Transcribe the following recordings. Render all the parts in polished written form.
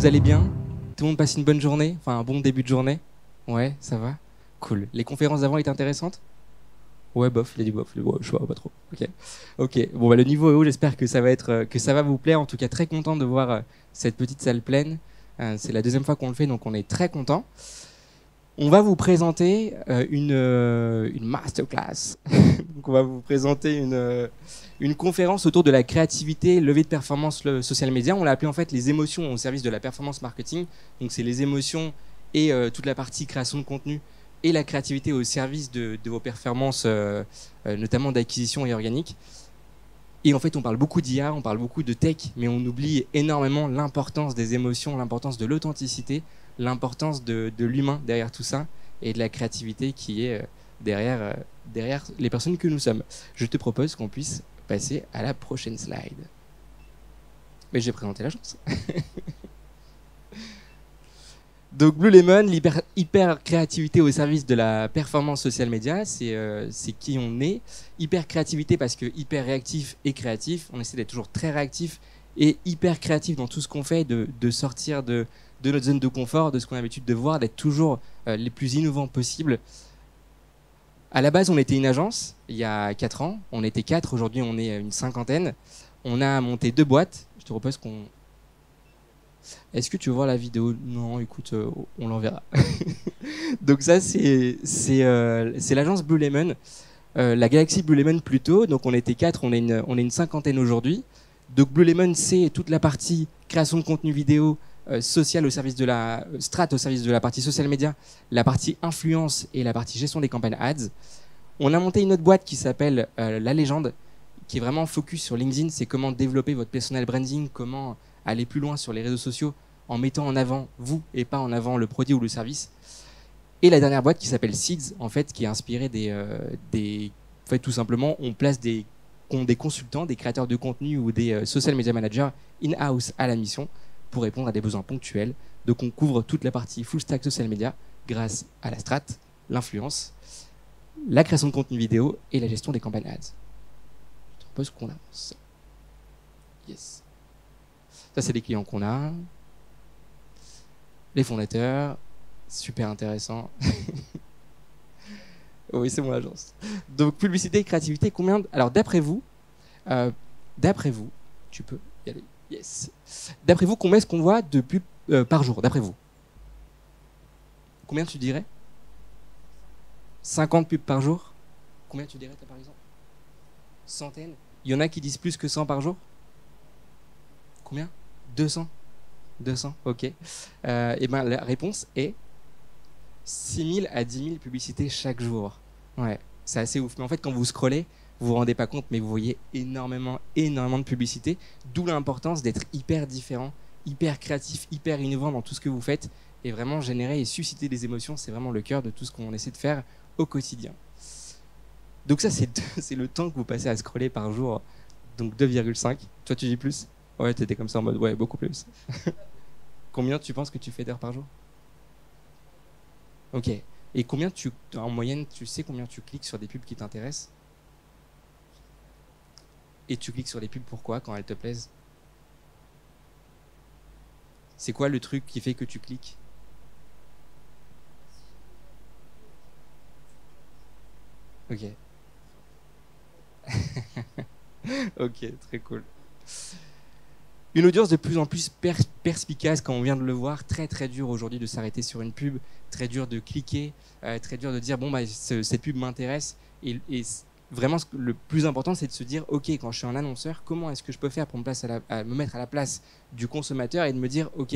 Vous allez bien? Tout le monde passe une bonne journée? Enfin, un bon début de journée? Ouais, ça va? Cool. Les conférences d'avant étaient intéressantes? Ouais, bof, il a dit bof. Ouais, je sais pas trop. Ok. Ok. Bon, bah, le niveau est haut. J'espère que ça va être, que ça va vous plaire. En tout cas, très content de voir cette petite salle pleine. C'est la deuxième fois qu'on le fait, donc on est très content. On va vous présenter une masterclass. Donc on va vous présenter une conférence autour de la créativité, levée de performance, le social media. On l'a appelé en fait les émotions au service de la performance marketing. Donc c'est les émotions et toute la partie création de contenu et la créativité au service de vos performances, notamment d'acquisition et organique. Et en fait, on parle beaucoup d'IA, on parle beaucoup de tech, mais on oublie énormément l'importance des émotions, l'importance de l'authenticité, l'importance de l'humain derrière tout ça et de la créativité qui est derrière les personnes que nous sommes. Je te propose qu'on puisse passer à la prochaine slide. Mais j'ai présenté l'agence. Donc Blue Lemon, hyper créativité au service de la performance social media, c'est qui on est. Hyper créativité parce que hyper réactif et créatif, on essaie d'être toujours très réactif et hyper créatif dans tout ce qu'on fait, de sortir de notre zone de confort, de ce qu'on a l'habitude de voir, d'être toujours les plus innovants possibles. À la base, on était une agence il y a 4 ans, on était 4, aujourd'hui on est une cinquantaine. On a monté 2 boîtes, je te propose qu'on... Est-ce que tu veux voir la vidéo? Non, écoute, on l'enverra. Donc ça, c'est l'agence Blue Lemon, la galaxie Blue Lemon plutôt. Donc on était 4, on est une cinquantaine aujourd'hui. Donc Blue Lemon, c'est toute la partie création de contenu vidéo social au service de la strat, au service de la partie social media, la partie influence et la partie gestion des campagnes ads. On a monté une autre boîte qui s'appelle La Légende, qui est vraiment focus sur LinkedIn. C'est comment développer votre personal branding, comment aller plus loin sur les réseaux sociaux en mettant en avant vous et pas en avant le produit ou le service. Et la dernière boîte qui s'appelle Seeds, en fait, qui est inspirée en fait, tout simplement, on place des consultants, des créateurs de contenu ou des social media managers in-house à la mission pour répondre à des besoins ponctuels. Donc on couvre toute la partie full stack social media grâce à la strat, l'influence, la création de contenu vidéo et la gestion des campagnes ads. Je te propose qu'on avance. Yes. Ça, c'est les clients qu'on a. Les fondateurs. Super intéressant. Oui, c'est mon agence. Donc, publicité et créativité, combien... Alors, d'après vous, tu peux y aller. Yes. D'après vous, combien est-ce qu'on voit de pubs par jour, d'après vous? Combien tu dirais? 50 pubs par jour? Combien tu dirais, toi, par exemple? Centaines? Il y en a qui disent plus que 100 par jour? Combien? 200? 200, ok. Et ben, la réponse est 6 000 à 10 000 publicités chaque jour. Ouais, c'est assez ouf. Mais en fait, quand vous scrollez, vous vous rendez pas compte, mais vous voyez énormément de publicités. D'où l'importance d'être hyper différent, hyper créatif, hyper innovant dans tout ce que vous faites et vraiment générer et susciter des émotions. C'est vraiment le cœur de tout ce qu'on essaie de faire au quotidien. Donc ça, c'est le temps que vous passez à scroller par jour. Donc 2,5. Toi, tu dis plus? Ouais, t'étais comme ça en mode, ouais, beaucoup plus. Combien tu penses que tu fais d'heures par jour? Ok. Et combien en moyenne, tu sais combien tu cliques sur des pubs qui t'intéressent? Et tu cliques sur les pubs pourquoi, quand elles te plaisent? C'est quoi le truc qui fait que tu cliques? Ok. Ok, très cool. Une audience de plus en plus perspicace, comme on vient de le voir, très très dur aujourd'hui de s'arrêter sur une pub, très dur de cliquer, très dur de dire bon bah cette pub m'intéresse et vraiment le plus important c'est de se dire ok, quand je suis un annonceur, comment est-ce que je peux faire pour me mettre à la place du consommateur et de me dire ok,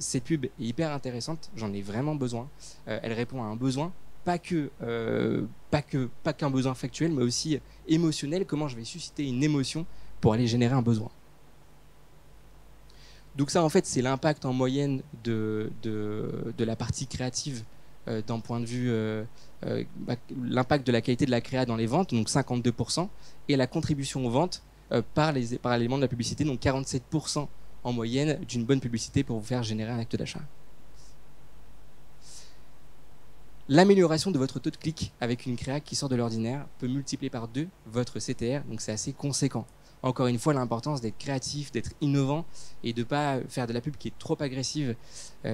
cette pub est hyper intéressante, j'en ai vraiment besoin, elle répond à un besoin, pas qu'un besoin factuel mais aussi émotionnel, comment je vais susciter une émotion pour aller générer un besoin. Donc ça, en fait, c'est l'impact en moyenne de la partie créative d'un point de vue l'impact de la qualité de la créa dans les ventes, donc 52%, et la contribution aux ventes par l'élément de la publicité, donc 47% en moyenne d'une bonne publicité pour vous faire générer un acte d'achat. L'amélioration de votre taux de clic avec une créa qui sort de l'ordinaire peut multiplier par 2 votre CTR, donc c'est assez conséquent. encore une fois, l'importance d'être créatif, d'être innovant et de ne pas faire de la pub qui est trop agressive.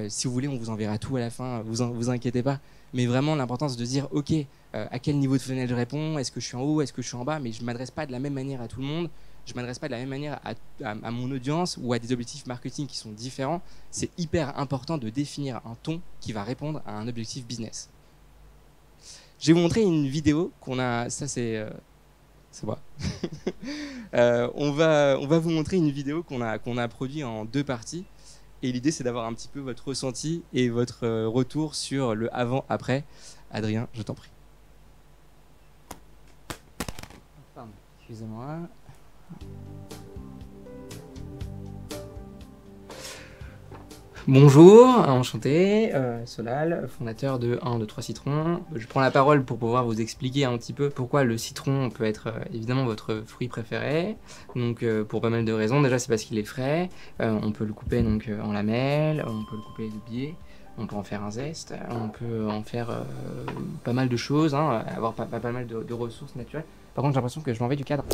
Si vous voulez, on vous enverra tout à la fin, vous inquiétez pas. Mais vraiment, l'importance de dire, OK, à quel niveau de funnel je réponds, est-ce que je suis en haut, est-ce que je suis en bas, mais je ne m'adresse pas de la même manière à tout le monde, je ne m'adresse pas de la même manière à mon audience ou à des objectifs marketing qui sont différents. C'est hyper important de définir un ton qui va répondre à un objectif business. Je vais vous montrer une vidéo qu'on a, ça c'est moi. On va vous montrer une vidéo qu'on a produite en 2 parties. Et l'idée, c'est d'avoir un petit peu votre ressenti et votre retour sur le avant-après. Adrien, je t'en prie. Pardon, excusez-moi. Bonjour, enchanté, Solal, fondateur de 1, 2, 3 citrons. Je prends la parole pour pouvoir vous expliquer un petit peu pourquoi le citron peut être évidemment votre fruit préféré. Donc pour pas mal de raisons. Déjà, c'est parce qu'il est frais. On peut le couper donc en lamelles, on peut le couper de biais. On peut en faire un zeste, on peut en faire pas mal de choses, hein, avoir pas mal de ressources naturelles. Par contre, j'ai l'impression que je m'en vais du cadre.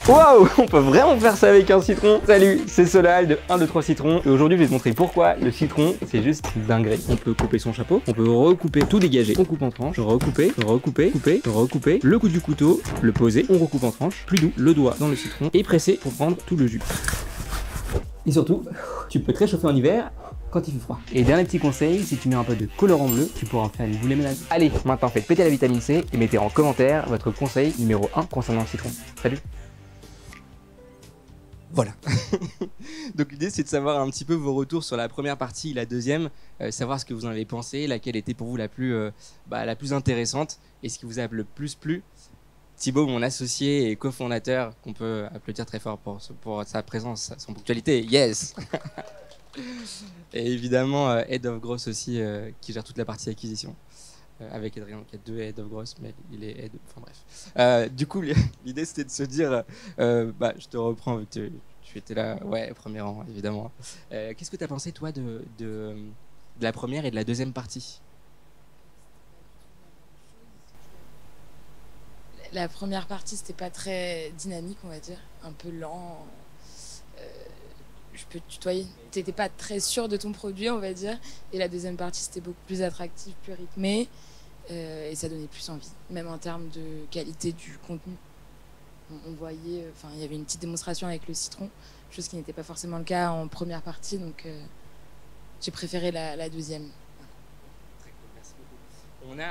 Waouh, on peut vraiment faire ça avec un citron. Salut, c'est Solal de 1, 2, 3 citrons. Et aujourd'hui, je vais te montrer pourquoi le citron, c'est juste dinguerie. On peut couper son chapeau, on peut recouper, tout dégager. On coupe en tranches, recouper, recouper, le coup du couteau, le poser, on recoupe en tranches, plus doux, le doigt dans le citron et presser pour prendre tout le jus. Et surtout, tu peux te réchauffer en hiver quand il fait froid. Et dernier petit conseil, si tu mets un peu de colorant bleu, tu pourras en faire une boule de ménage. Allez, maintenant faites péter la vitamine C et mettez en commentaire votre conseil numéro 1 concernant le citron. Salut. Voilà. Donc l'idée, c'est de savoir un petit peu vos retours sur la première partie et la deuxième, savoir ce que vous en avez pensé, laquelle était pour vous la plus intéressante et ce qui vous a le plus plu. Thibaut, mon associé et cofondateur, qu'on peut applaudir très fort pour sa présence, son ponctualité, yes. Et évidemment, Head of Gross aussi, qui gère toute la partie acquisition. Avec Adrien, donc il y a 2 Head of Gross, mais il est Head, enfin bref. Du coup, l'idée c'était de se dire, je te reprends, tu étais là, ouais, premier rang, évidemment. Qu'est-ce que tu as pensé, toi, de la première et de la deuxième partie ? La première partie, c'était pas très dynamique, on va dire, un peu lent. Je peux te tutoyer. T'étais pas très sûr de ton produit, on va dire. Et la deuxième partie, c'était beaucoup plus attractif, plus rythmé. Et ça donnait plus envie, même en termes de qualité du contenu. On voyait, il y avait une petite démonstration avec le citron, chose qui n'était pas forcément le cas en première partie. Donc, j'ai préféré la deuxième.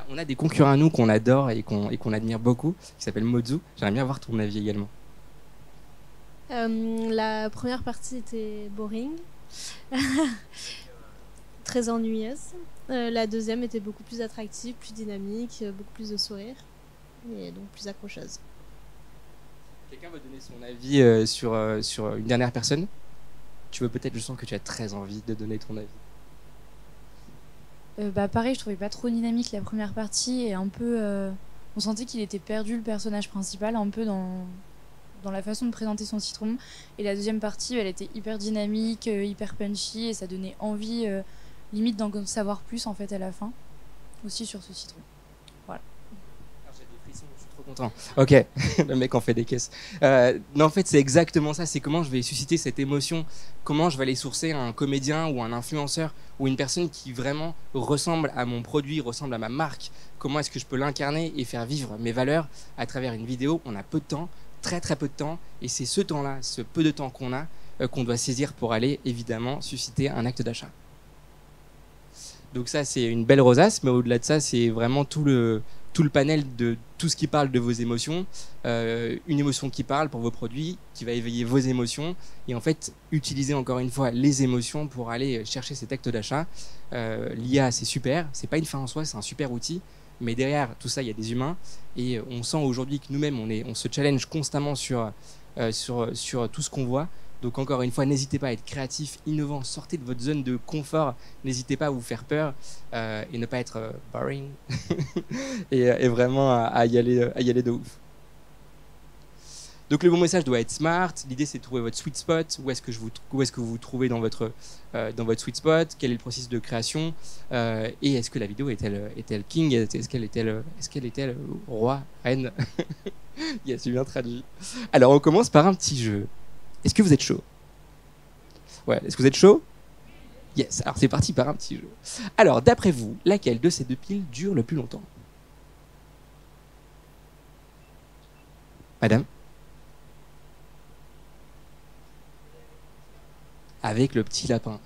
On a des concurrents à nous qu'on adore et qu'on admire beaucoup, qui s'appellent Mozu. J'aimerais bien avoir ton avis également. La première partie était boring, très ennuyeuse. La deuxième était beaucoup plus attractive, plus dynamique, beaucoup plus de sourire et donc plus accrocheuse. Quelqu'un veut donner son avis sur une dernière personne ? Tu veux peut-être, je sens que tu as très envie de donner ton avis. Pareil, je trouvais pas trop dynamique la première partie et un peu on sentait qu'il était perdu, le personnage principal, un peu dans la façon de présenter son citron. Et la deuxième partie, elle était hyper dynamique, hyper punchy et ça donnait envie limite d'en savoir plus en fait à la fin aussi sur ce citron. Voilà. J'ai des frissons, je suis trop content. Ok, le mec en fait des caisses. Non, en fait, c'est exactement ça. C'est comment je vais susciter cette émotion, comment je vais aller sourcer un comédien ou un influenceur ou une personne qui vraiment ressemble à mon produit, ressemble à ma marque. Comment est-ce que je peux l'incarner et faire vivre mes valeurs à travers une vidéo ? On a peu de temps, très très peu de temps, et c'est ce temps-là, ce peu de temps qu'on a, qu'on doit saisir pour aller évidemment susciter un acte d'achat. Donc ça, c'est une belle rosace, mais au-delà de ça, c'est vraiment tout le panel de tout ce qui parle de vos émotions, une émotion qui parle pour vos produits, qui va éveiller vos émotions, et en fait, utiliser encore une fois les émotions pour aller chercher cet acte d'achat. L'IA, c'est super, c'est pas une fin en soi, c'est un super outil, mais derrière tout ça, il y a des humains, et on sent aujourd'hui que nous-mêmes, on se challenge constamment sur tout ce qu'on voit. Donc encore une fois, n'hésitez pas à être créatif, innovant, sortez de votre zone de confort, n'hésitez pas à vous faire peur et ne pas être boring et vraiment à y aller de ouf. Donc le bon message doit être smart, l'idée c'est de trouver votre sweet spot, où est-ce que vous vous trouvez dans votre sweet spot, quel est le processus de création, et est-ce que la vidéo est-elle king, est-ce qu'elle est-elle roi, reine. Yes, j'ai bien traduit. Alors, on commence par un petit jeu. Est-ce que vous êtes chaud? Ouais, est-ce que vous êtes chaud? Yes, alors c'est parti par un petit jeu. Alors, d'après vous, laquelle de ces deux piles dure le plus longtemps? Madame? Avec le petit lapin.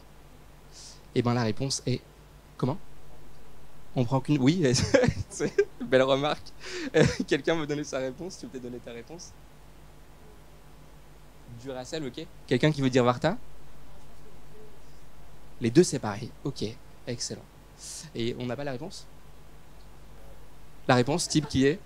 Eh bien, la réponse est... Comment? On prend qu'une... Oui, c'est une belle remarque. Quelqu'un veut donner sa réponse? Tu veux peut-être donner ta réponse? Duracell, ok. Quelqu'un qui veut dire Varta? Les deux, c'est pareil. Ok, excellent. Et on n'a pas la réponse? La réponse, type qui est?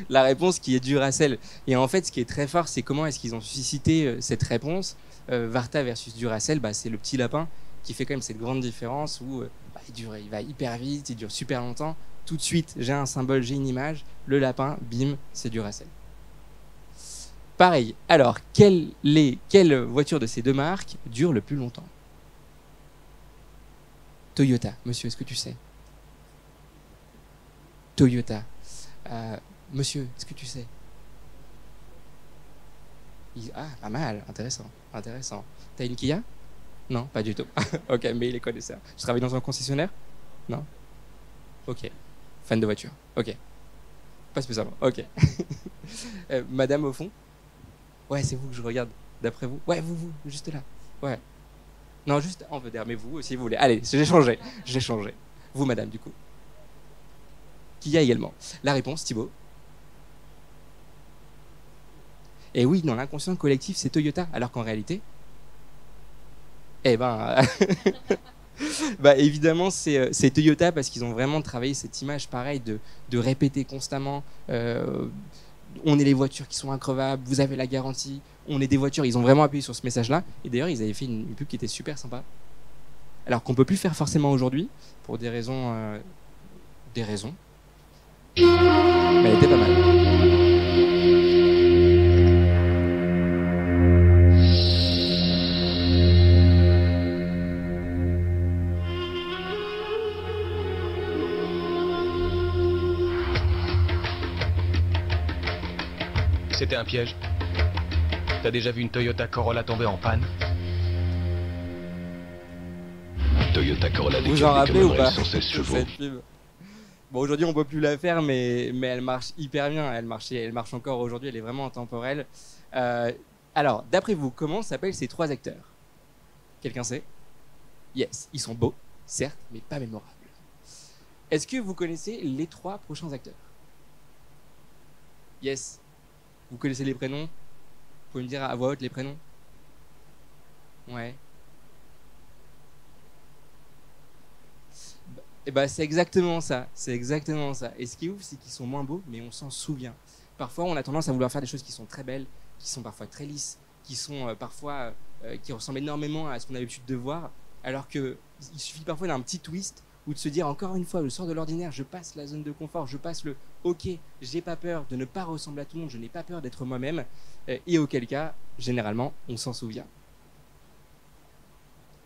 La réponse qui est Duracell. Et en fait, ce qui est très fort, c'est comment est-ce qu'ils ont suscité cette réponse. Varta versus Duracell, bah, c'est le petit lapin qui fait quand même cette grande différence où il va hyper vite, il dure super longtemps. Tout de suite, j'ai un symbole, j'ai une image. Le lapin, bim, c'est Duracell. Pareil. Alors, quelle voiture de ces deux marques dure le plus longtemps? Toyota. Monsieur, est-ce que tu sais? Toyota. Monsieur, est-ce que tu sais? Ah, pas mal. Intéressant. Intéressant. T'as une Kia? Non, pas du tout. Ok, mais il est connaisseur. Tu travailles dans un concessionnaire? Non? Ok. Fan de voiture. Ok. Pas spécialement. Ok. Madame au fond? Ouais, c'est vous que je regarde. D'après vous? Ouais, vous, juste là. Ouais. Non, juste en vedette, mais vous, si vous voulez. Allez, j'ai changé. J'ai changé. Vous, madame, du coup. Qui a également. La réponse, Thibaut. Et oui, dans l'inconscient collectif, c'est Toyota, alors qu'en réalité, eh ben, bah évidemment, c'est Toyota parce qu'ils ont vraiment travaillé cette image, pareil, de répéter constamment. On est les voitures qui sont increvables, vous avez la garantie, on est des voitures. Ils ont vraiment appuyé sur ce message-là. Et d'ailleurs, ils avaient fait une pub qui était super sympa. Alors qu'on peut plus faire forcément aujourd'hui pour des raisons. Mais elle était pas mal. C'était un piège. T'as déjà vu une Toyota Corolla tomber en panne? Toyota Corolla vous en rappelez ou pas 116 chevaux. Cette pub. Bon, aujourd'hui on peut plus la faire, mais elle marche hyper bien. Elle marche encore aujourd'hui. Elle est vraiment intemporelle. Alors, d'après vous, comment s'appellent ces trois acteurs? Quelqu'un sait? Yes, ils sont beaux, certes, mais pas mémorables. Est-ce que vous connaissez les trois prochains acteurs? Yes. Vous connaissez les prénoms? Vous pouvez me dire à voix haute les prénoms? Ouais. Et bah c'est exactement ça. C'est exactement ça. Et ce qui est ouf, c'est qu'ils sont moins beaux, mais on s'en souvient. Parfois, on a tendance à vouloir faire des choses qui sont très belles, qui sont parfois très lisses, qui sont parfois qui ressemblent énormément à ce qu'on a l'habitude de voir, alors que il suffit parfois d'un petit twist ou de se dire encore une fois, je sors de l'ordinaire, je passe la zone de confort, je passe le ok, j'ai pas peur de ne pas ressembler à tout le monde, je n'ai pas peur d'être moi-même, et auquel cas, généralement, on s'en souvient.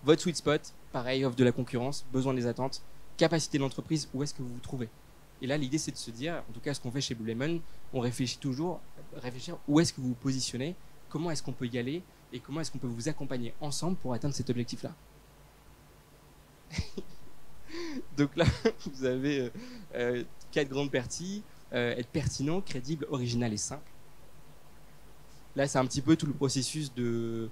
Votre sweet spot, pareil, offre de la concurrence, besoin des attentes, capacité de l'entreprise, où est-ce que vous vous trouvez? Et là, l'idée, c'est de se dire, en tout cas, ce qu'on fait chez Blue Lemon, on réfléchit toujours, réfléchir où est-ce que vous vous positionnez, comment est-ce qu'on peut y aller, et comment est-ce qu'on peut vous accompagner ensemble pour atteindre cet objectif-là. Donc là, vous avez 4 grandes parties. Être pertinent, crédible, original et simple. Là, c'est un petit peu tout le processus de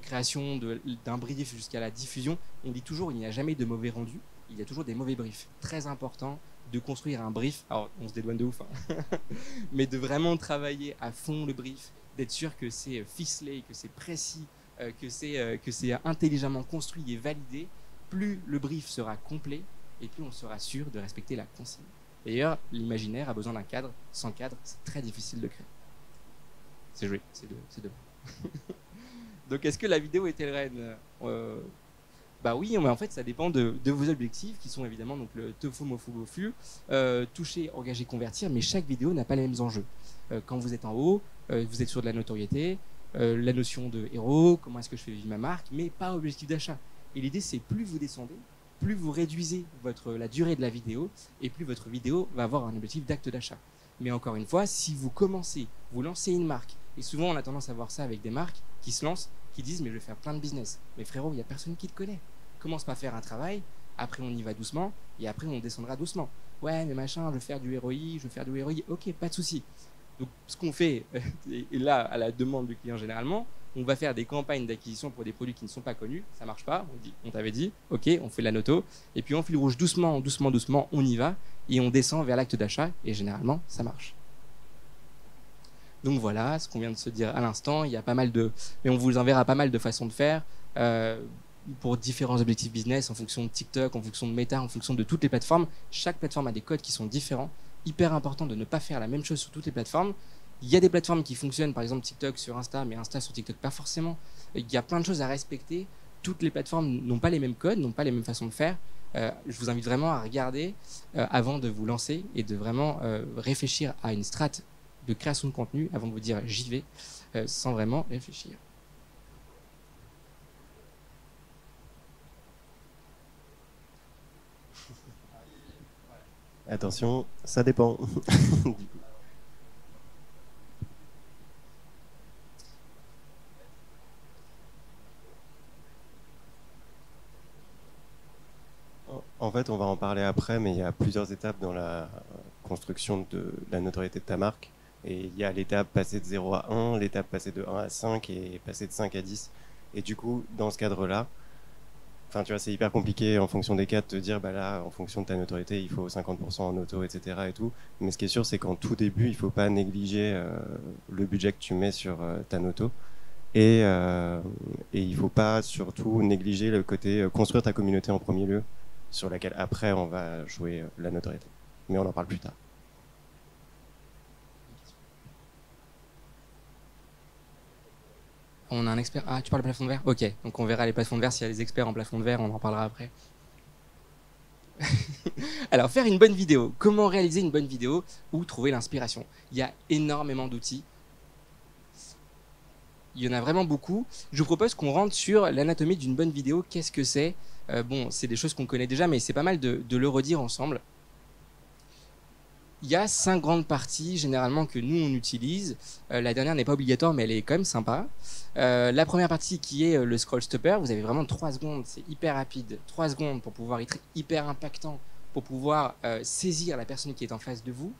création d'un brief jusqu'à la diffusion. On dit toujours, il n'y a jamais de mauvais rendu, il y a toujours des mauvais briefs. Très important de construire un brief. Alors, on se dédouane de ouf, hein. Mais de vraiment travailler à fond le brief, d'être sûr que c'est ficelé, que c'est précis, que c'est intelligemment construit et validé. Plus le brief sera complet et plus on sera sûr de respecter la consigne. D'ailleurs, l'imaginaire a besoin d'un cadre. Sans cadre, c'est très difficile de créer. C'est joli, c'est deux. Donc, est-ce que la vidéo était reine? Bah oui, mais en fait, ça dépend de vos objectifs, qui sont évidemment donc le tofu, mofu, bofu, toucher, engager, convertir, mais chaque vidéo n'a pas les mêmes enjeux. Quand vous êtes en haut, vous êtes sur de la notoriété, la notion de héros, comment est-ce que je fais vivre ma marque, mais pas objectif d'achat. Et l'idée, c'est plus vous descendez, plus vous réduisez la durée de la vidéo, et plus votre vidéo va avoir un objectif d'acte d'achat. Mais encore une fois, si vous commencez, vous lancez une marque, et souvent on a tendance à voir ça avec des marques qui se lancent, qui disent mais je vais faire plein de business. Mais frérot, il n'y a personne qui te connaît. Commence par faire un travail, après on y va doucement, et après on descendra doucement. Ouais, mais machin, je veux faire du ROI, je veux faire du ROI, ok, pas de souci. Donc ce qu'on fait, et là à la demande du client généralement, on va faire des campagnes d'acquisition pour des produits qui ne sont pas connus, ça marche pas, on t'avait dit, ok, on fait la noto, et puis en fil rouge, doucement, doucement, doucement, on y va, et on descend vers l'acte d'achat, et généralement, ça marche. Donc voilà, ce qu'on vient de se dire à l'instant, il y a pas mal de... Mais on vous enverra pas mal de façons de faire, pour différents objectifs business, en fonction de TikTok, en fonction de Meta, en fonction de toutes les plateformes. Chaque plateforme a des codes qui sont différents. Hyper important de ne pas faire la même chose sur toutes les plateformes. Il y a des plateformes qui fonctionnent, par exemple TikTok sur Insta, mais Insta sur TikTok pas forcément. Il y a plein de choses à respecter. Toutes les plateformes n'ont pas les mêmes codes, n'ont pas les mêmes façons de faire. Je vous invite vraiment à regarder avant de vous lancer et de vraiment réfléchir à une strate de création de contenu avant de vous dire j'y vais, sans vraiment réfléchir. Attention, ça dépend. En fait, on va en parler après, mais il y a plusieurs étapes dans la construction de la notoriété de ta marque. Et il y a l'étape passer de 0 à 1, l'étape passer de 1 à 5 et passer de 5 à 10. Et du coup, dans ce cadre-là, enfin, tu vois, c'est hyper compliqué en fonction des cas de te dire, bah là, en fonction de ta notoriété, il faut 50% en auto, etc. et tout. Mais ce qui est sûr, c'est qu'en tout début, il faut pas négliger le budget que tu mets sur ta noto. Et il faut pas surtout négliger le côté construire ta communauté en premier lieu, sur laquelle après on va jouer la notoriété. Mais on en parle plus tard. On a un expert. Ah, tu parles de plafond de verre? Ok, donc on verra les plafonds de verre. S'il y a des experts en plafond de verre, on en parlera après. Alors, faire une bonne vidéo. Comment réaliser une bonne vidéo ou trouver l'inspiration? Il y a énormément d'outils. Il y en a vraiment beaucoup. Je vous propose qu'on rentre sur l'anatomie d'une bonne vidéo. Qu'est-ce que c'est? Bon, c'est des choses qu'on connaît déjà, mais c'est pas mal de le redire ensemble. Il y a 5 grandes parties généralement que nous on utilise. La dernière n'est pas obligatoire, mais elle est quand même sympa. La première partie qui est le scroll stopper, vous avez vraiment 3 secondes, c'est hyper rapide. 3 secondes pour pouvoir être hyper impactant, pour pouvoir saisir la personne qui est en face de vous.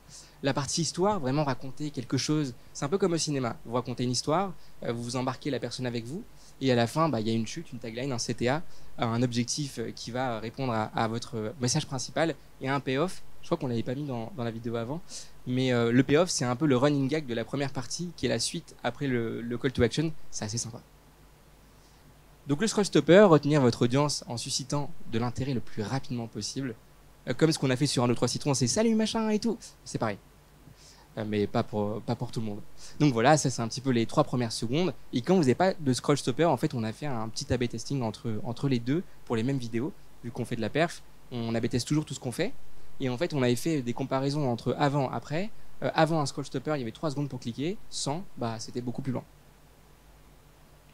La partie histoire, vraiment raconter quelque chose. C'est un peu comme au cinéma. Vous racontez une histoire, vous embarquez la personne avec vous, et à la fin, il y a une chute, une tagline, un CTA, un objectif qui va répondre à votre message principal, et un payoff. Je crois qu'on l'avait pas mis dans la vidéo avant, mais le payoff, c'est un peu le running gag de la première partie, qui est la suite après le call to action. C'est assez sympa. Donc le scroll stopper, retenir votre audience en suscitant de l'intérêt le plus rapidement possible. Comme ce qu'on a fait sur un 3 citrons, c'est salut machin et tout. C'est pareil. Mais pas pour tout le monde. Donc voilà, ça c'est un petit peu les 3 premières secondes. Et quand vous n'avez pas de scroll stopper, en fait, on a fait un petit A/B testing entre les deux pour les mêmes vidéos. Vu qu'on fait de la perf, on A/B teste toujours tout ce qu'on fait. Et en fait, on avait fait des comparaisons entre avant, après. Avant un scroll stopper, il y avait 3 secondes pour cliquer. Sans, c'était beaucoup plus lent.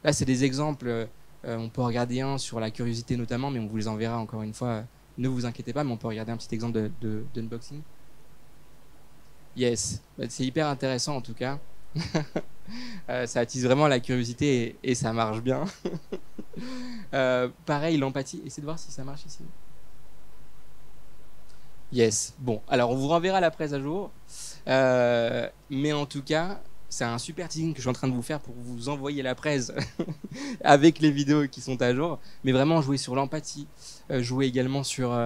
Là, c'est des exemples. On peut regarder un sur la curiosité notamment, mais on vous les enverra encore une fois. Ne vous inquiétez pas, mais on peut regarder un petit exemple d'unboxing. Yes, c'est hyper intéressant en tout cas. Ça attise vraiment la curiosité et ça marche bien. Pareil, l'empathie. Essayez de voir si ça marche ici. Yes. Bon, alors on vous renverra la presse à jour. Mais en tout cas, c'est un super teasing que je suis en train de vous faire pour vous envoyer la presse avec les vidéos qui sont à jour. Mais vraiment jouer sur l'empathie, jouer également sur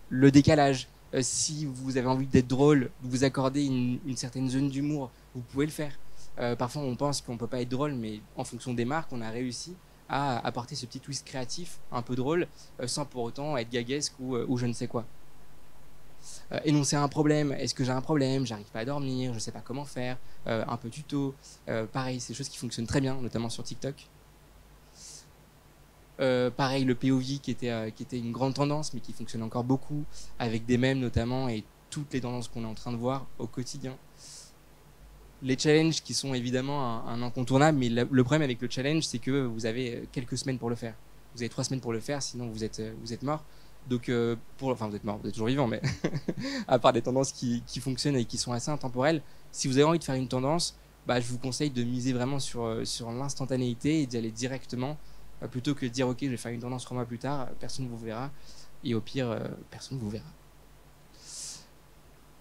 le décalage. Si vous avez envie d'être drôle, vous accorder une certaine zone d'humour, vous pouvez le faire. Parfois, on pense qu'on ne peut pas être drôle, mais en fonction des marques, on a réussi à apporter ce petit twist créatif, un peu drôle, sans pour autant être gaguesque ou je ne sais quoi. Énoncer un problème. Est-ce que j'ai un problème? J'arrive pas à dormir, je ne sais pas comment faire. Un peu tuto. Pareil, c'est des choses qui fonctionnent très bien, notamment sur TikTok. Pareil, le POV qui était une grande tendance, mais qui fonctionne encore beaucoup, avec des mèmes notamment, et toutes les tendances qu'on est en train de voir au quotidien. Les challenges qui sont évidemment un incontournable, mais le problème avec le challenge, c'est que vous avez quelques semaines pour le faire. Vous avez 3 semaines pour le faire, sinon vous êtes mort. Donc, enfin, vous êtes mort, vous êtes toujours vivant, mais à part des tendances qui fonctionnent et qui sont assez intemporelles, si vous avez envie de faire une tendance, bah, je vous conseille de miser vraiment sur l'instantanéité et d'y aller directement, plutôt que de dire ok, je vais faire une tendance 3 mois plus tard, personne ne vous verra, et au pire, personne ne vous verra.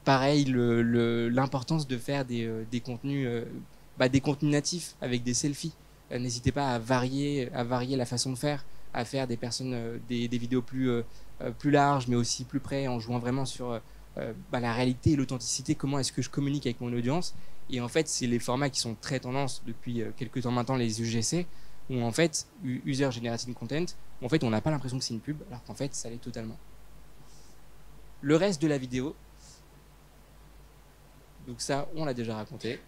Pareil, l'importance de faire des contenus, des contenus natifs avec des selfies. N'hésitez pas à varier la façon de faire, à faire des personnes, des vidéos plus larges, mais aussi plus près, en jouant vraiment sur la réalité et l'authenticité. Comment est-ce que je communique avec mon audience? Et en fait, c'est les formats qui sont très tendance depuis quelques temps maintenant, les UGC, où en fait, User Generated Content, où en fait, on n'a pas l'impression que c'est une pub, alors qu'en fait, ça l'est totalement. Le reste de la vidéo, donc ça, on l'a déjà raconté.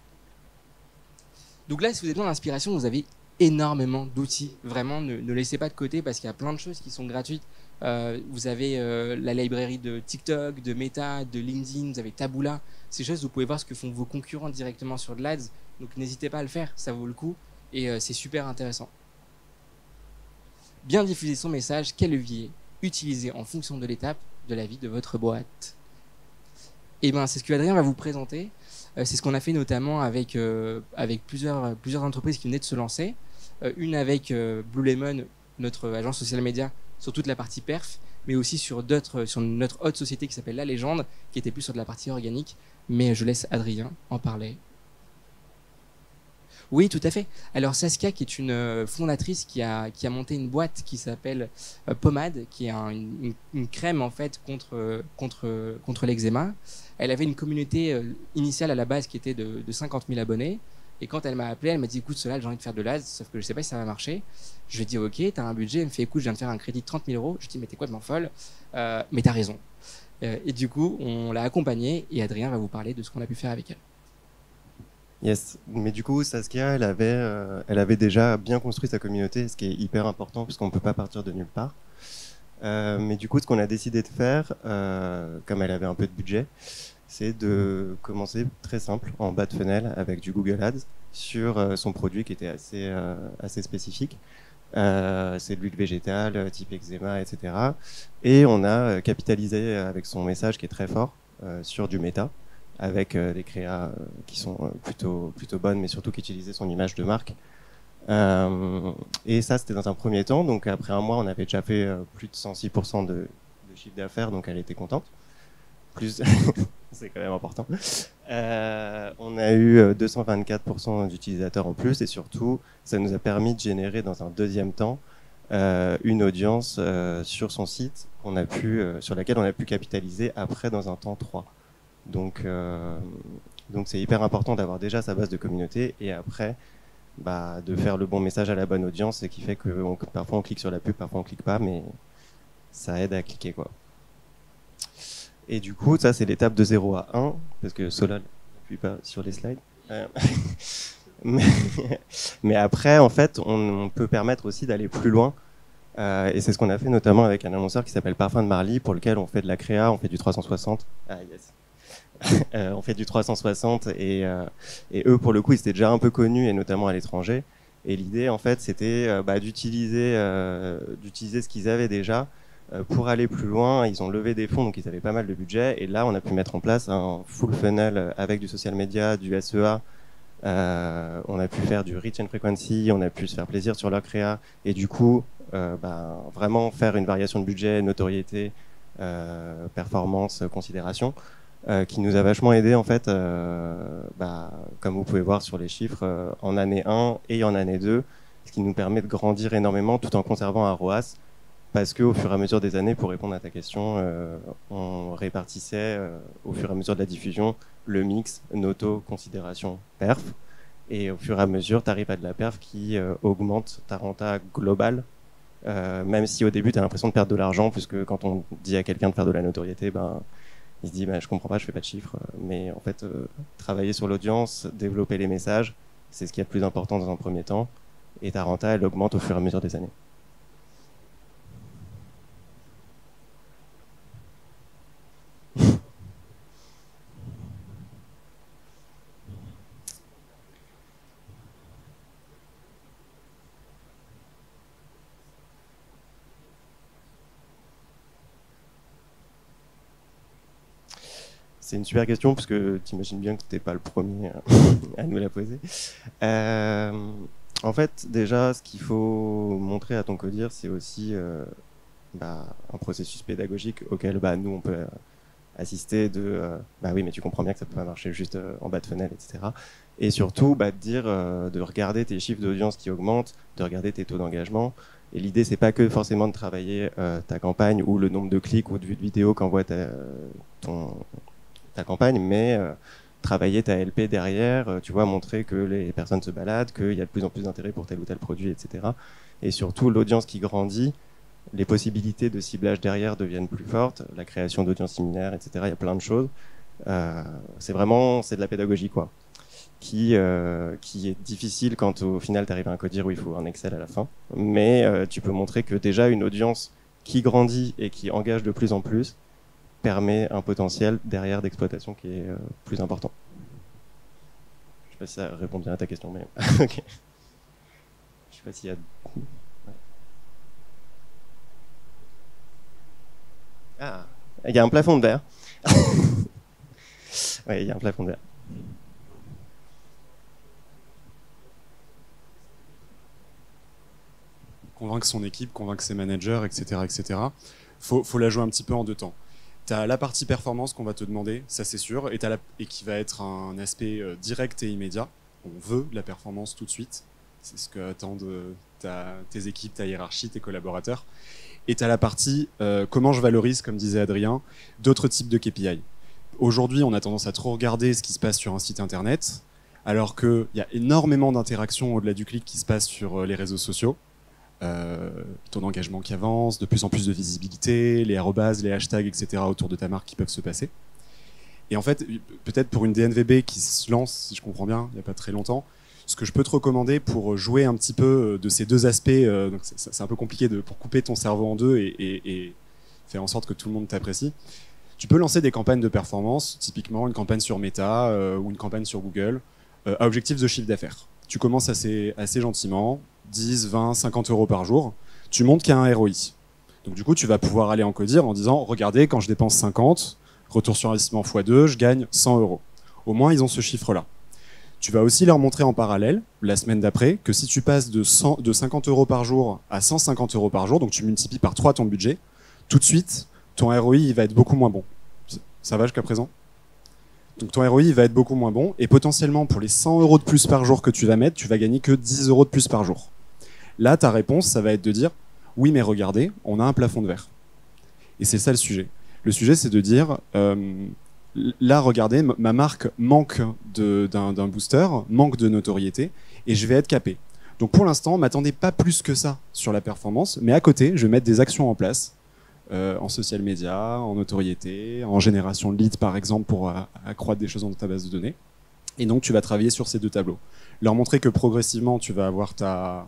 Donc là, si vous avez besoin d'inspiration, vous avez énormément d'outils. Vraiment, ne laissez pas de côté parce qu'il y a plein de choses qui sont gratuites. Vous avez la librairie de TikTok, de Meta, de LinkedIn, vous avez Taboola. Ces choses, vous pouvez voir ce que font vos concurrents directement sur de l'Ads. Donc n'hésitez pas à le faire, ça vaut le coup. Et c'est super intéressant. Bien diffuser son message, quel levier utiliser en fonction de l'étape de la vie de votre boîte? Et ben, c'est ce que Adrien va vous présenter. C'est ce qu'on a fait notamment avec plusieurs entreprises qui venaient de se lancer. Une avec Blue Lemon, notre agence social media, sur toute la partie perf, mais aussi sur notre autre société qui s'appelle La Légende, qui était plus sur de la partie organique. Mais je laisse Adrien en parler. Oui, tout à fait. Alors Saskia, qui est une fondatrice qui a monté une boîte qui s'appelle Pommade, qui est une crème en fait contre l'eczéma. Elle avait une communauté initiale à la base qui était de 50 000 abonnés. Et quand elle m'a appelé, elle m'a dit écoute, Solal, j'ai envie de faire de l'AS, sauf que je sais pas si ça va marcher. Je lui ai dit ok, t'as un budget. Elle me fait écoute, je viens de faire un crédit de 30 000 euros. Je lui ai dit mais t'es complètement folle, mais t'as raison. Et du coup, on l'a accompagnée et Adrien va vous parler de ce qu'on a pu faire avec elle. Yes, mais du coup, Saskia, elle avait déjà bien construit sa communauté, ce qui est hyper important parce qu'on ne peut pas partir de nulle part. Mais du coup, ce qu'on a décidé de faire, comme elle avait un peu de budget, c'est de commencer très simple, en bas de funnel, avec du Google Ads, sur son produit qui était assez spécifique. C'est de l'huile végétale, type eczéma, etc. Et on a capitalisé avec son message qui est très fort sur du méta, avec des créas qui sont plutôt bonnes, mais surtout qui utilisaient son image de marque. Et ça, c'était dans un premier temps. Donc après un mois, on avait déjà fait plus de 106% de chiffre d'affaires, donc elle était contente. Plus, c'est quand même important. On a eu 224% d'utilisateurs en plus, et surtout, ça nous a permis de générer dans un deuxième temps une audience sur son site sur laquelle on a pu capitaliser après dans un temps 3. Donc c'est hyper important d'avoir déjà sa base de communauté et après de faire le bon message à la bonne audience, et qui fait que parfois on clique sur la pub, parfois on clique pas, mais ça aide à cliquer quoi. Et du coup, ça c'est l'étape de 0 à 1, parce que Solal n'appuie pas sur les slides. Mais après, en fait, on peut permettre aussi d'aller plus loin. Et c'est ce qu'on a fait notamment avec un annonceur qui s'appelle Parfum de Marly, pour lequel on fait de la créa, on fait du 360. Ah yes. On fait du 360 et eux pour le coup ils étaient déjà un peu connus, et notamment à l'étranger, et l'idée en fait c'était d'utiliser ce qu'ils avaient déjà pour aller plus loin. Ils ont levé des fonds, donc ils avaient pas mal de budget, et là on a pu mettre en place un full funnel avec du social media, du SEA, on a pu faire du reach and frequency, on a pu se faire plaisir sur leur créa, et du coup vraiment faire une variation de budget, notoriété, performance, considération, qui nous a vachement aidé en fait, comme vous pouvez voir sur les chiffres, en année 1 et en année 2, ce qui nous permet de grandir énormément tout en conservant un ROAS, parce qu'au fur et à mesure des années, pour répondre à ta question, on répartissait au fur et à mesure de la diffusion le mix noto, considération, perf, et au fur et à mesure tu arrives à de la perf qui augmente ta renta globale, même si au début tu as l'impression de perdre de l'argent, puisque quand on dit à quelqu'un de faire de la notoriété, il se dit je comprends pas, je fais pas de chiffres, mais en fait travailler sur l'audience, développer les messages, c'est ce qui est le plus important dans un premier temps, et ta renta elle augmente au fur et à mesure des années. C'est une super question parce que tu imagines bien que tu n'es pas le premier à nous la poser. En fait, déjà, ce qu'il faut montrer à ton codir, c'est aussi un processus pédagogique auquel nous, on peut assister bah oui, mais tu comprends bien que ça peut pas marcher juste en bas de fenêtre, etc. Et surtout, de dire, de regarder tes chiffres d'audience qui augmentent, de regarder tes taux d'engagement. Et l'idée, c'est pas que forcément de travailler ta campagne ou le nombre de clics ou de vues de vidéo qu'envoie ta campagne, mais travailler ta LP derrière, tu vois, montrer que les personnes se baladent, qu'il y a de plus en plus d'intérêt pour tel ou tel produit, etc. Et surtout, l'audience qui grandit, les possibilités de ciblage derrière deviennent plus fortes, la création d'audiences similaires, etc. Il y a plein de choses. C'est de la pédagogie, quoi, qui est difficile quand au final tu arrives à un codir où il faut un Excel à la fin. Mais tu peux montrer que déjà une audience qui grandit et qui engage de plus en plus permet un potentiel derrière d'exploitation qui est plus important. Je sais pas si ça répond bien à ta question, mais ok. Je sais pas s'il y a... Ah, il y a un plafond de verre. Oui, il y a un plafond de verre. Convaincre son équipe, convaincre ses managers, etc. etc. Faut la jouer un petit peu en deux temps. Tu as la partie performance qu'on va te demander, ça c'est sûr, et qui va être un aspect direct et immédiat. On veut de la performance tout de suite. C'est ce que attendent tes équipes, ta hiérarchie, tes collaborateurs. Et tu as la partie comment je valorise, comme disait Adrien, d'autres types de KPI. Aujourd'hui, on a tendance à trop regarder ce qui se passe sur un site internet, alors qu'il y a énormément d'interactions au-delà du clic qui se passent sur les réseaux sociaux. Ton engagement qui avance, de plus en plus de visibilité, les arrobas, les hashtags, etc. autour de ta marque qui peuvent se passer. Et en fait, peut-être pour une DNVB qui se lance, si je comprends bien, il n'y a pas très longtemps, ce que je peux te recommander pour jouer un petit peu de ces deux aspects, donc c'est un peu compliqué pour couper ton cerveau en deux et faire en sorte que tout le monde t'apprécie, tu peux lancer des campagnes de performance, typiquement une campagne sur Meta ou une campagne sur Google, à objectif de chiffre d'affaires. Tu commences assez gentiment, 10, 20, 50 euros par jour, tu montres qu'il y a un ROI. Donc du coup, tu vas pouvoir aller en codir en disant, regardez, quand je dépense 50, retour sur investissement x2, je gagne 100 euros. Au moins, ils ont ce chiffre-là. Tu vas aussi leur montrer en parallèle, la semaine d'après, que si tu passes de 50 euros par jour à 150 euros par jour, donc tu multiplies par 3 ton budget, tout de suite, ton ROI il va être beaucoup moins bon. Ça va jusqu'à présent ? Donc ton ROI il va être beaucoup moins bon, et potentiellement pour les 100 euros de plus par jour que tu vas mettre, tu vas gagner que 10 euros de plus par jour. Là, ta réponse, ça va être de dire « Oui, mais regardez, on a un plafond de verre. » Et c'est ça le sujet. Le sujet, c'est de dire là, regardez, ma marque manque d'un booster, manque de notoriété, et je vais être capé. Donc pour l'instant, m'attendez pas plus que ça sur la performance, mais à côté, je vais mettre des actions en place, en social media, en notoriété, en génération de leads, par exemple, pour accroître des choses dans ta base de données. Et donc, tu vas travailler sur ces deux tableaux. Leur montrer que progressivement, tu vas avoir ton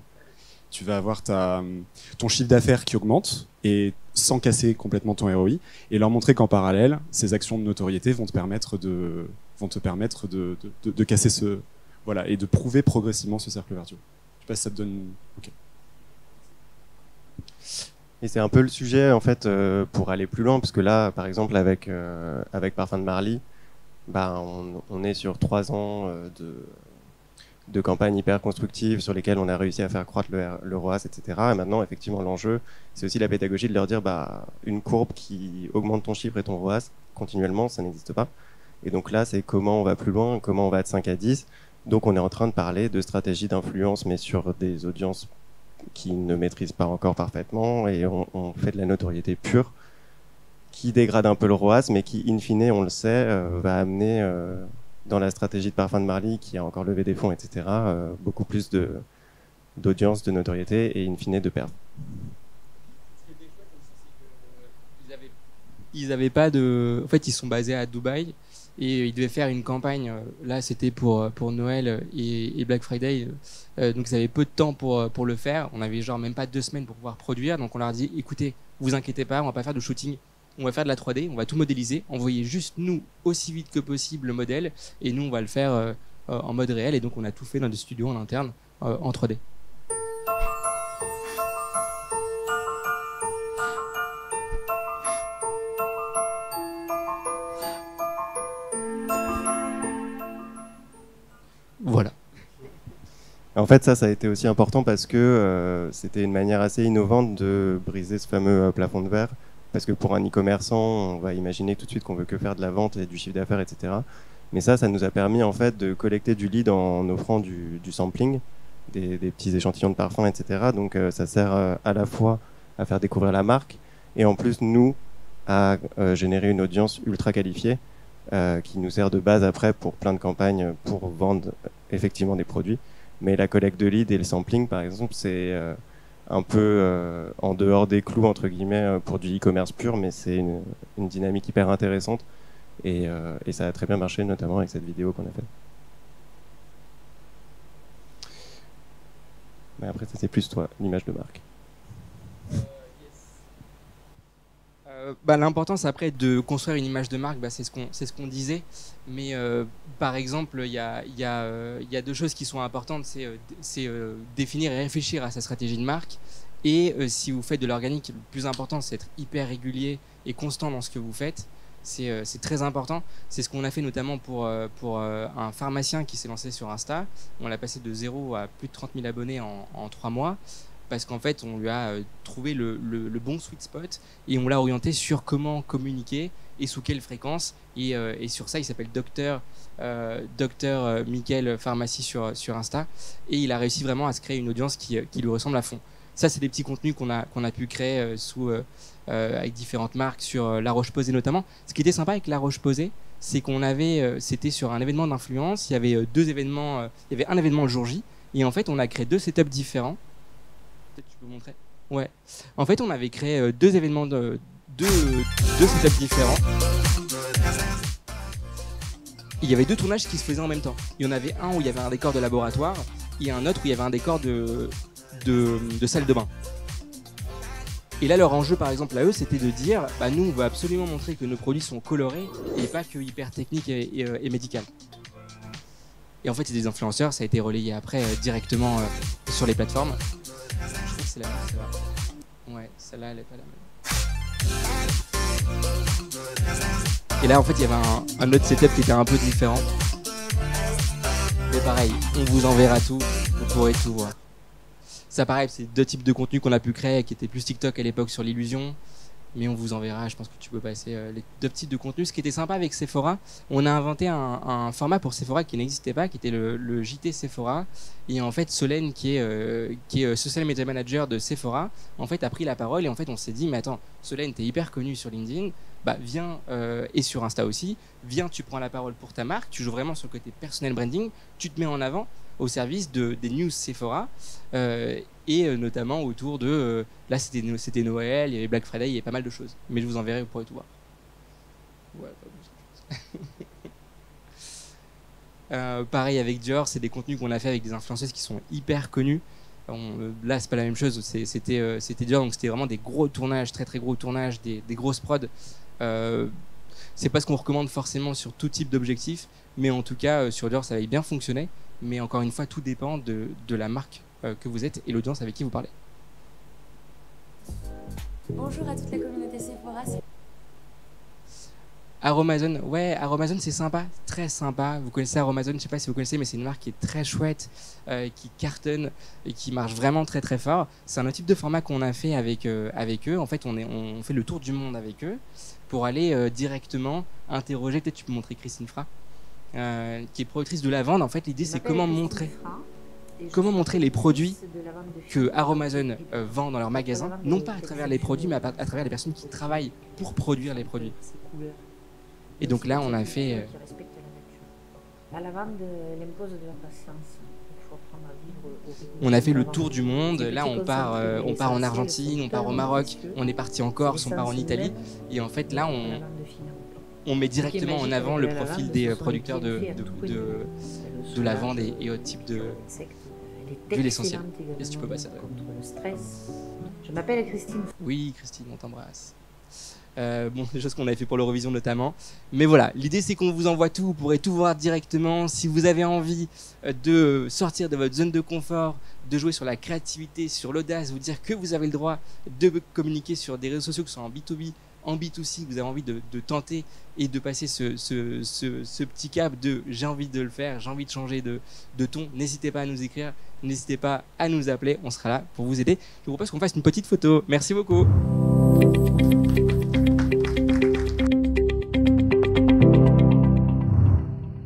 chiffre d'affaires qui augmente et sans casser complètement ton ROI, et leur montrer qu'en parallèle, ces actions de notoriété vont te permettre de casser et de prouver progressivement ce cercle vertueux. Je sais pas si ça te donne... Okay. Et c'est un peu le sujet en fait pour aller plus loin, parce que là, par exemple, avec Parfum de Marly, on est sur 3 ans de campagnes hyper constructives sur lesquelles on a réussi à faire croître le ROAS, etc. Et maintenant, effectivement, l'enjeu, c'est aussi la pédagogie de leur dire une courbe qui augmente ton chiffre et ton ROAS continuellement, ça n'existe pas. Et donc là, c'est comment on va plus loin, comment on va de 5 à 10. Donc on est en train de parler de stratégie d'influence, mais sur des audiences qui ne maîtrisent pas encore parfaitement, et on fait de la notoriété pure qui dégrade un peu le ROAS, mais qui, in fine, on le sait, va amener... dans la stratégie de Parfum de Marly, qui a encore levé des fonds, etc., beaucoup plus d'audience, de notoriété et in fine de perf. Ils avaient pas de... En fait, ils sont basés à Dubaï et ils devaient faire une campagne. Là, c'était pour Noël et Black Friday. Donc, ils avaient peu de temps pour le faire. On avait genre même pas 2 semaines pour pouvoir produire. Donc, on leur a dit, écoutez, vous inquiétez pas, on va pas faire de shooting. On va faire de la 3D, on va tout modéliser, envoyer juste nous aussi vite que possible le modèle, et nous on va le faire en mode réel, et donc on a tout fait dans des studios en interne en 3D. En fait, ça a été aussi important parce que c'était une manière assez innovante de briser ce fameux plafond de verre. Parce que pour un e-commerçant, on va imaginer tout de suite qu'on veut que faire de la vente et du chiffre d'affaires, etc. Mais ça nous a permis en fait de collecter du lead en offrant du sampling, des petits échantillons de parfums, etc. Donc ça sert à la fois à faire découvrir la marque et en plus nous à générer une audience ultra qualifiée qui nous sert de base après pour plein de campagnes pour vendre effectivement des produits. Mais la collecte de lead et le sampling, par exemple, c'est un peu en dehors des clous, entre guillemets, pour du e-commerce pur, mais c'est une dynamique hyper intéressante. Et ça a très bien marché, notamment avec cette vidéo qu'on a faite. Mais après, ça c'est plus toi, l'image de marque. L'importance après de construire une image de marque, c'est ce qu'on disait. Mais par exemple, il y a deux choses qui sont importantes, c'est définir et réfléchir à sa stratégie de marque. Et si vous faites de l'organique, le plus important, c'est être hyper régulier et constant dans ce que vous faites. C'est très important. C'est ce qu'on a fait notamment pour un pharmacien qui s'est lancé sur Insta. On l'a passé de 0 à plus de 30 000 abonnés en 3 mois. Parce qu'en fait, on lui a trouvé le bon sweet spot et on l'a orienté sur comment communiquer et sous quelle fréquence. Et sur ça, il s'appelle Docteur Mickaël Pharmacie sur Insta. Et il a réussi vraiment à se créer une audience qui lui ressemble à fond. Ça, c'est des petits contenus qu'on a pu créer avec différentes marques sur La Roche-Posay notamment. Ce qui était sympa avec La Roche-Posay, c'est qu'on c'était sur un événement d'influence. Il y avait deux événements. Il y avait un événement le jour J. Et en fait, on a créé deux setups différents. Tu peux montrer? Ouais. En fait, on avait créé deux événements, deux setups différents. Il y avait deux tournages qui se faisaient en même temps. Il y en avait un où il y avait un décor de laboratoire et un autre où il y avait un décor de salle de bain. Et là, leur enjeu, par exemple, à eux, c'était de dire nous, on veut absolument montrer que nos produits sont colorés et pas que hyper techniques et médicales. Et en fait, c'est des influenceurs, ça a été relayé après directement sur les plateformes. Je crois que c'est la même, celle-là. Ouais, celle-là, elle est pas la même. Et là, en fait, il y avait un autre setup qui était un peu différent. Mais pareil, on vous enverra tout, vous pourrez tout voir. Ça, pareil, c'est deux types de contenus qu'on a pu créer, qui étaient plus TikTok à l'époque sur l'illusion. Mais on vous enverra, je pense que tu peux passer les deux types de contenus. Ce qui était sympa avec Sephora, on a inventé un format pour Sephora qui n'existait pas, qui était le JT Sephora. Et en fait, Solène, qui est Social Media Manager de Sephora, en fait, a pris la parole. Et en fait, on s'est dit, mais attends, Solène, t'es hyper connue sur LinkedIn, viens, et sur Insta aussi, viens, tu prends la parole pour ta marque, tu joues vraiment sur le côté personnel branding, tu te mets en avant au service des news Sephora. Et notamment autour de... là, c'était Noël, il y avait Black Friday, il y avait pas mal de choses. Mais je vous enverrai, vous pourrez tout voir. Ouais, pas plus. Pareil avec Dior, c'est des contenus qu'on a fait avec des influenceuses qui sont hyper connues. Là, c'est pas la même chose, c'était Dior, donc c'était vraiment des gros tournages, très très gros tournages, des grosses prods. C'est pas ce qu'on recommande forcément sur tout type d'objectif, mais en tout cas, sur Dior, ça avait bien fonctionné. Mais encore une fois, tout dépend de la marque que vous êtes et l'audience avec qui vous parlez. Bonjour à toute la communauté Sephora. Aromazone, ouais, Aromazone c'est sympa, très sympa. Vous connaissez Aromazone, je sais pas si vous connaissez, mais c'est une marque qui est très chouette, qui cartonne et qui marche vraiment très très fort. C'est un autre type de format qu'on a fait avec eux. En fait, on fait le tour du monde avec eux pour aller directement interroger. Peut-être tu peux montrer Christine Fra, qui est productrice de lavande. En fait, l'idée c'est comment montrer les produits que Aromazone vend dans leur magasin, non pas à travers les produits, mais à travers les personnes qui travaillent pour produire les produits. Et donc là, on a fait... La lavande, elle impose de la patience. On a fait le tour du monde. Là, on part en Argentine, on part au Maroc, on est parti en Corse, on part en Italie. Et en fait, là, on met directement en avant le profil des producteurs de lavande et autres types d'huile essentielle. Est-ce que tu peux passer à... Je m'appelle Christine. Oui, Christine, on t'embrasse. Des choses qu'on avait fait pour l'Eurovision notamment. Mais voilà, l'idée c'est qu'on vous envoie tout, vous pourrez tout voir directement. Si vous avez envie de sortir de votre zone de confort, de jouer sur la créativité, sur l'audace, vous dire que vous avez le droit de communiquer sur des réseaux sociaux, que ce soit en B2B, en B2C, que vous avez envie de tenter et de passer ce petit cap de j'ai envie de le faire, j'ai envie de changer de ton, n'hésitez pas à nous écrire, n'hésitez pas à nous appeler, on sera là pour vous aider. Je vous propose qu'on fasse une petite photo. Merci beaucoup.